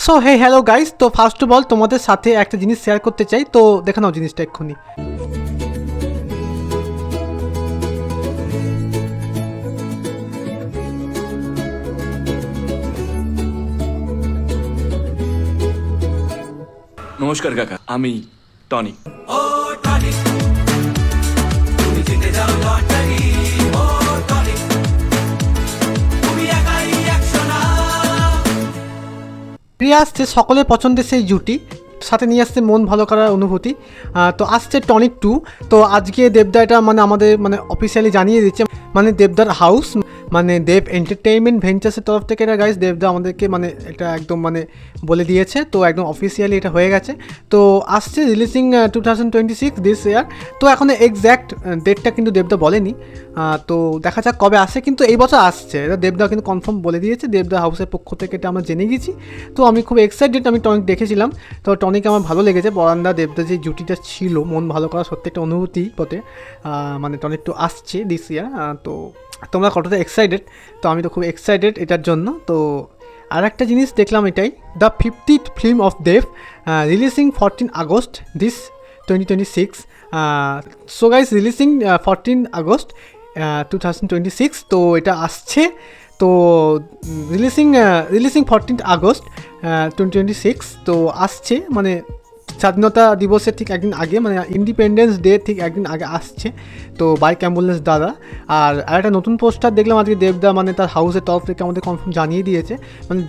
So hey hello guys, তো first of all তোমাদের সাথে একটা জিনিস শেয়ার করতে চাই। তো দেখে নাও জিনিসটা এক্ষুনি। নমস্কার কাকা, আমি টনি। ফিরে আসছে সকলের পছন্দের সেই জুটি, সাথে নিয়ে আসছে মন ভালো করার অনুভূতি। তো আসছে টনিক 2। তো আজকে দেবদা এটা আমাদের অফিসিয়ালি জানিয়ে দিচ্ছে, দেবদার হাউস দেব এন্টারটেইনমেন্ট ভেঞ্চার্সের তরফ থেকে এটা গাইস দেবদা আমাদেরকে এটা একদম বলে দিয়েছে। তো একদম অফিসিয়ালি এটা হয়ে গেছে। তো আসছে রিলিজিং 2026 দিস ইয়ার। তো এখন এক্স্যাক্ট ডেটটা কিন্তু দেবদা বলেনি। তো দেখা যাক কবে আসে, কিন্তু এই বছর আসছে এটা দেবদা কিন্তু কনফার্ম বলে দিয়েছে। দেবদা হাউসের পক্ষ থেকে এটা আমরা জেনে গেছি। তো আমি খুব এক্সাইটেড। আমি টনিক দেখেছিলাম, তো টনিক আমার ভালো লেগেছে। বরান্দা দেবদা যে জুটিটা ছিল, মন ভালো করা সত্যি একটা অনুভূতি বটে। টনিক 2 আসছে দিস ইয়ার। তো তোমরা কতটা এক্সাইটেড? তো আমি তো খুব এক্সাইটেড এটার জন্য। তো আর একটা জিনিস দেখলাম, এটাই the 50th film of Dev releasing 14 August this 2026। So guys, releasing 14 August 2026। তো এটা আসছে। তো রিলিজিং 14 আগস্ট 2026। তো আসছে স্বাধীনতা দিবসের ঠিক একদিন আগে, ইন্ডিপেন্ডেন্স ডে ঠিক একদিন আগে আসছে। তো বাইক অ্যাম্বুলেন্স দ্বারা। আর একটা নতুন পোস্টার দেখলাম আজকে দেবদা তার হাউসের তরফ থেকে আমাদের কনফার্ম জানিয়ে দিয়েছে।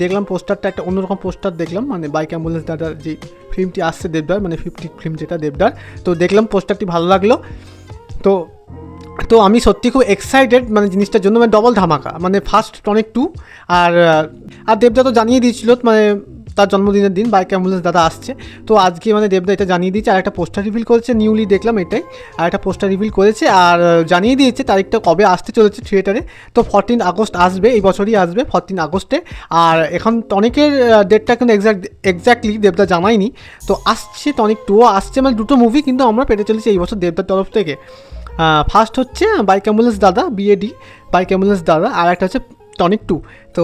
দেখলাম পোস্টারটা একটা অন্যরকম পোস্টার দেখলাম, বাইক অ্যাম্বুলেন্স দ্বারা যে ফিল্মটি আসছে দেবদার 50 ফিল্ম যেটা দেবদার। তো দেখলাম পোস্টারটি ভালো লাগলো। তো আমি সত্যি খুব এক্সাইটেড জিনিসটার জন্য, ডবল ধামাকা। ফার্স্ট টনিক 2 আর দেবদা তো জানিয়ে দিয়েছিল তার জন্মদিনের দিন বাইক অ্যাম্বুলেন্স দাদা আসছে। তো আজকে দেবদা এটা জানিয়ে দিয়েছে। আর একটা পোস্টার রিভিল করেছে, নিউলি দেখলাম এটাই। আর একটা পোস্টার রিভিল করেছে আর জানিয়ে দিয়েছে তারিখটা কবে আসতে চলেছে থিয়েটারে। তো 14 আগস্ট আসবে, এই বছরই আসবে 14 আগস্টে। আর এখন টনিকের ডেটটা কিন্তু এক্স্যাক্টলি দেবদা জানায়নি। তো আসছে টনিক 2ও আসছে, দুটো মুভি কিন্তু আমরা পেতে চলেছি এই বছর দেবদার তরফ থেকে। ফার্স্ট হচ্ছে বাইক অ্যাম্বুলেন্স দাদা, বিএডি বাইক অ্যাম্বুলেন্স দাদা, আর একটা হচ্ছে টনিক 2। তো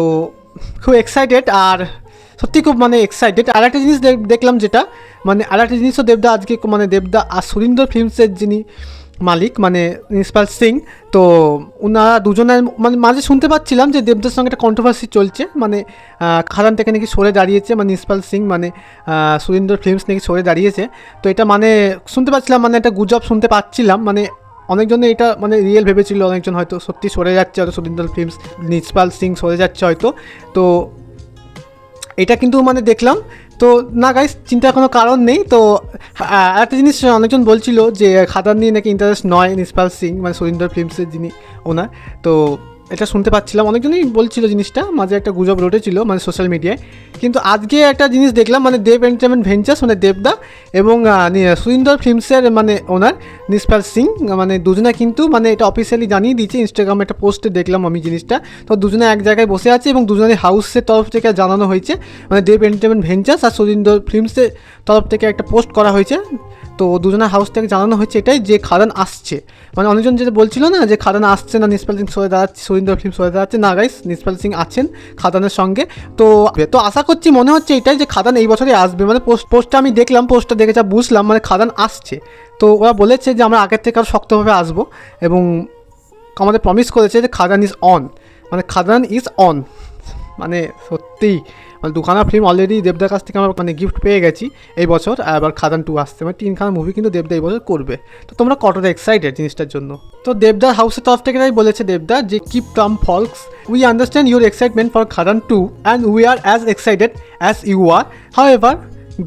খুব এক্সাইটেড, আর সত্যি খুব এক্সাইটেড। আর একটা জিনিস দেখলাম, যেটা আর একটা জিনিসও দেবদা আজকে দেবদা আর সুরিন্দর ফিল্মসের যিনি মালিক ইন্সপাল সিং, তো ওনারা দুজনের মাঝে শুনতে পাচ্ছিলাম যে দেবদার সঙ্গে একটা কন্ট্রোভার্সি চলছে। খাদান থেকে নাকি সরে দাঁড়িয়েছে ইন্সপাল সিং, সুরিন্দর ফিল্মস নাকি সরে দাঁড়িয়েছে। তো এটা শুনতে পাচ্ছিলাম, একটা গুজব শুনতে পাচ্ছিলাম। অনেকজনে এটা রিয়েল ভেবেছিল, অনেকজন হয়তো সত্যি সরে যাচ্ছে, হয়তো সুরিন্দর ফিল্মস ইন্সপাল সিং সরে যাচ্ছে হয়তো। তো এটা কিন্তু দেখলাম। তো না গাইস, চিন্তার কোনো কারণ নেই। তো একটা জিনিস অনেকজন বলছিল যে খাদান নিয়ে নাকি ইন্টারেস্ট নয় ইন্সপাল সিং, সুরিন্দর ফিল্মসের যিনি ওনার। তো এটা শুনতে পাচ্ছিলাম, অনেকজনই বলছিল জিনিসটা, মাঝে একটা গুজব রটেছিল সোশ্যাল মিডিয়ায়। কিন্তু আজকে একটা জিনিস দেখলাম, দেব এন্টারটেইনমেন্ট ভেঞ্চার্স দেবদা এবং সুরিন্দর ফিল্মসের ওনার নিসপাল সিং, দুজনে কিন্তু এটা অফিসিয়ালি জানিয়ে দিয়েছে। ইনস্টাগ্রামে একটা পোস্টে দেখলাম আমি জিনিসটা। তো দুজনে এক জায়গায় বসে আছে এবং দুজনের হাউসের তরফ থেকে জানানো হয়েছে, দেব এন্টারটেইনমেন্ট ভেঞ্চার্স আর সুরিন্দর ফিল্মসের তরফ থেকে একটা পোস্ট করা হয়েছে। তো দুজনের হাউস থেকে জানানো হচ্ছে এটাই, যে খাদান আসছে। অনেকজন যেটা বলছিল না যে খাদান আসছে না, নিসপাল সিং সরে দাঁড়াচ্ছে, সুরিন্দর ফিল্ম সরে দাঁড়াচ্ছে। না গাইস, নিসপাল সিং আছেন খাদানের সঙ্গে। তো আশা করছি, মনে হচ্ছে এটাই যে খাদান এই বছরই আসবে। পোস্টটা আমি দেখলাম, পোস্টটা দেখে যা বুঝলাম খাদান আসছে। তো ওরা বলেছে যে আমরা আগের থেকে আরও শক্তভাবে আসবো এবং আমাদের প্রমিস করেছে যে Khadaan is on, Khadaan is on. সত্যিই দুখানা ফিল্ম অলরেডি দেবদার কাছ থেকে আমরা গিফট পেয়ে গেছি এই বছর। আবার খাদান 2 আসছে, 3খানা মুভি কিন্তু দেবদা এই বছর করবে। তো তোমরা কতটা এক্সাইটেড জিনিসটার জন্য? তো দেবদার হাউসের তরফ থেকে তাই বলেছে দেবদা যে keep calm folks, we understand your excitement for Khadaan 2 and we are as excited as you are. However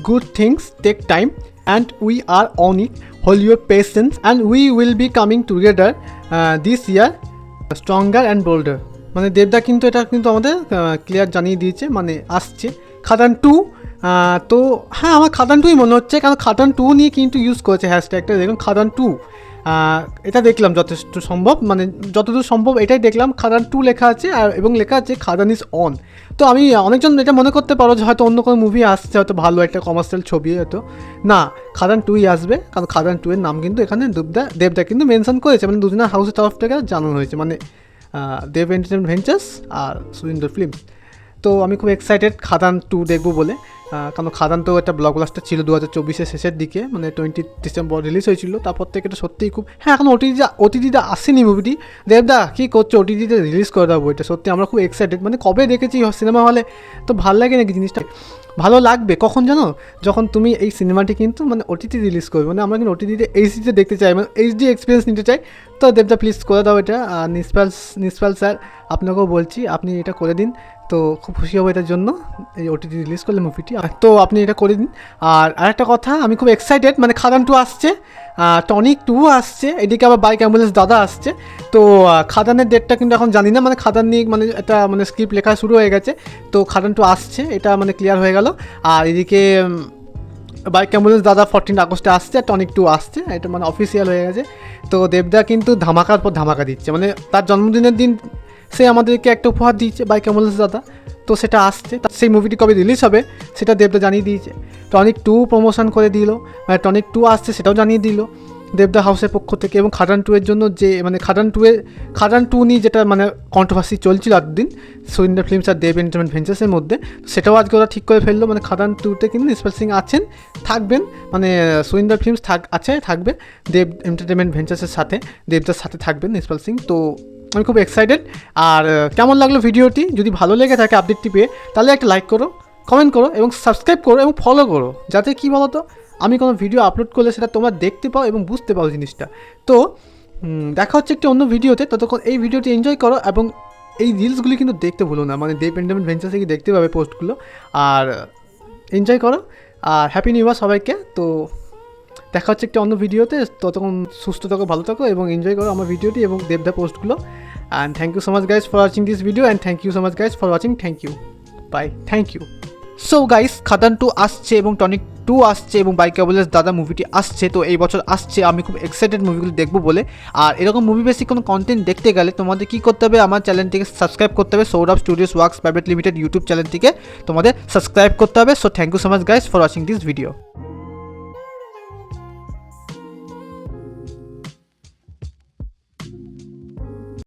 good things take time and we are on it. Hold your patience and we will be coming together this year stronger and bolder. দেবদা কিন্তু এটা কিন্তু আমাদের clear জানিয়ে দিয়েছে, আসছে খাদান 2। তো হ্যাঁ, আমার খাদান 2ই মনে হচ্ছে, কারণ খাদান 2 নিয়ে কিন্তু ইউজ করেছে হ্যাশট্যাগটা, দেখুন খাদান 2। এটা দেখলাম যথেষ্ট সম্ভব, যতদূর সম্ভব এটাই দেখলাম, খাদান 2 লেখা আছে আর এবং লেখা আছে খাদান ইজ অন। তো আমি অনেকজন এটা মনে করতে পারো যে হয়তো অন্য কোনো মুভি আসছে, হয়তো ভালো একটা কমার্শিয়াল ছবি, হয়তো না, খাদান 2ই আসবে। কারণ খাদান 2 এর নাম কিন্তু এখানে দেবদা কিন্তু মেনশন করেছে, দুজনের হাউসের তরফ থেকে জানানো হয়েছে, দেব এন্টারটেইনমেন্ট ভেঞ্চার্স আর সুরিন্দর ফিল্ম। তো আমি খুব এক্সাইটেড খাদান 2 দেখবো বলে, কারণ খাদান তো একটা ব্লকবাস্টার ছিল 2024-এর শেষের দিকে, মানে 20 ডিসেম্বর রিলিজ হয়েছিল। তারপর থেকে এটা সত্যিই খুব, হ্যাঁ এখন ওটিটিতে আসেনি মুভিটি। দেবদা কী করছো, ওটিটিতে রিলিজ করে দেবো এটা, সত্যি আমরা খুব এক্সাইটেড, মানে কবে দেখেছি সিনেমা হলে, তো ভালো লাগে নাকি জিনিসটা, ভালো লাগবে কখন জানো, যখন তুমি এই সিনেমাটি কিন্তু মানে ওটিটি রিলিজ করবে, মানে আমরা কিন্তু ওটিটিতে এইচডিতে দেখতে চাই, মানে এইচডি এক্সপিরিয়েন্স নিতে চাই। তো দেবদা প্লিজ করে দাও এটা, নিষ্পাল স্যার আপনাকেও বলছি আপনি এটা করে দিন, তো খুব খুশি হবো এটার জন্য, এই ওটিটি রিলিজ করলে মুভিটি, তো আপনি এটা করে দিন। আর আরেকটা কথা, আমি খুব এক্সাইটেড, মানে খাদান 2 আসছে, টনিক 2 আসছে, এদিকে আবার বাইক অ্যাম্বুলেন্স দাদা আসছে। তো খাদানের ডেটটা কিন্তু এখন জানি না, মানে খাদান নিয়ে মানে একটা মানে স্ক্রিপ্ট লেখা শুরু হয়ে গেছে, তো খাদান 2 আসছে এটা মানে ক্লিয়ার হয়ে গেল। আর এদিকে বাইক অ্যাম্বুলেন্স দাদা 14 আগস্টে আসছে, আর টনিক 2 আসছে, এটা মানে অফিসিয়াল হয়ে গেছে। তো দেবদা কিন্তু ধামাকার পর ধামাকা দিচ্ছে, মানে তার জন্মদিনের দিন সে আমাদেরকে একটা উপহার দিয়েছে বাইক অ্যাম্বুলেন্স দাদা, তো সেটা আসছে, সেই মুভিটি কবে রিলিজ হবে সেটা দেবদা জানিয়ে দিয়েছে। টনিক 2 প্রমোশন করে দিল, মানে টনিক 2 আসছে সেটাও জানিয়ে দিল দেবদা হাউসের পক্ষ থেকে। এবং খাদান 2 এর জন্য যে মানে খাদান 2 নিয়ে যেটা মানে কন্ট্রোভার্সি চলছিল এতদিন সুরিন্দার ফিল্মস আর দেব এন্টারটেনমেন্ট ভেঞ্চার্সের মধ্যে, সেটাও আজকে ওরা ঠিক করে ফেললো, মানে খাদান 2-তে কিন্তু নিষ্পাল সিং আছেন, থাকবেন, মানে সুরিন্দার ফিল্মস থাকবে দেব এন্টারটেনমেন্ট ভেঞ্চার্সের সাথে, দেবদার সাথে থাকবেন নিষ্পাল সিং। তো আমি খুব এক্সাইটেড। আর কেমন লাগলো ভিডিওটি, যদি ভালো লেগে থাকে আপডেটটি পেয়ে, তাহলে একটা লাইক করো, কমেন্ট করো এবং সাবস্ক্রাইব করো এবং ফলো করো, যাতে কী বলো তো আমি কোনো ভিডিও আপলোড করলে সেটা তোমরা দেখতে পাও এবং বুঝতে পাও জিনিসটা। তো দেখা হচ্ছে একটি অন্য ভিডিওতে, ততক্ষণ এই ভিডিওটি এনজয় করো এবং এই রিলসগুলি কিন্তু দেখতে ভুলো না, মানে দেব এন্টারটেনমেন্ট ভেঞ্চার্সে কি দেখতে পাবে পোস্টগুলো, আর এনজয় করো। আর হ্যাপি নিউ ইয়ার সবাইকে। তো দেখা হচ্ছে একটি অন্য ভিডিওতে, ততক্ষণ সুস্থ থাকো, ভালো থাকো এবং এনজয় করো আমার ভিডিওটি এবং দেবদা পোস্টগুলো। And thank you so much guys for watching this video, and thank you so much guys for watching, thank you, bye, thank you. So guys, Khadaan 2 আসছে এবং টনিক 2 আসছে এবং বাইক অ্যাম্বুলেন্স দাদা মুভিটি আসছে, তো এই বছর আসছে, আমি খুব এক্সাইটেড মুভিগুলো দেখবো বলে। আর এরকম মুভি বেসিক কোনো কন্টেন্ট দেখতে গেলে তোমাদের কী করতে হবে, আমার চ্যানেলটিকে সাবস্ক্রাইব করতে হবে, Sourav studios works private limited YouTube চ্যানেলটিকে তোমাদের সাবস্ক্রাইব করতে হবে। So thank you so much guys for watching this video.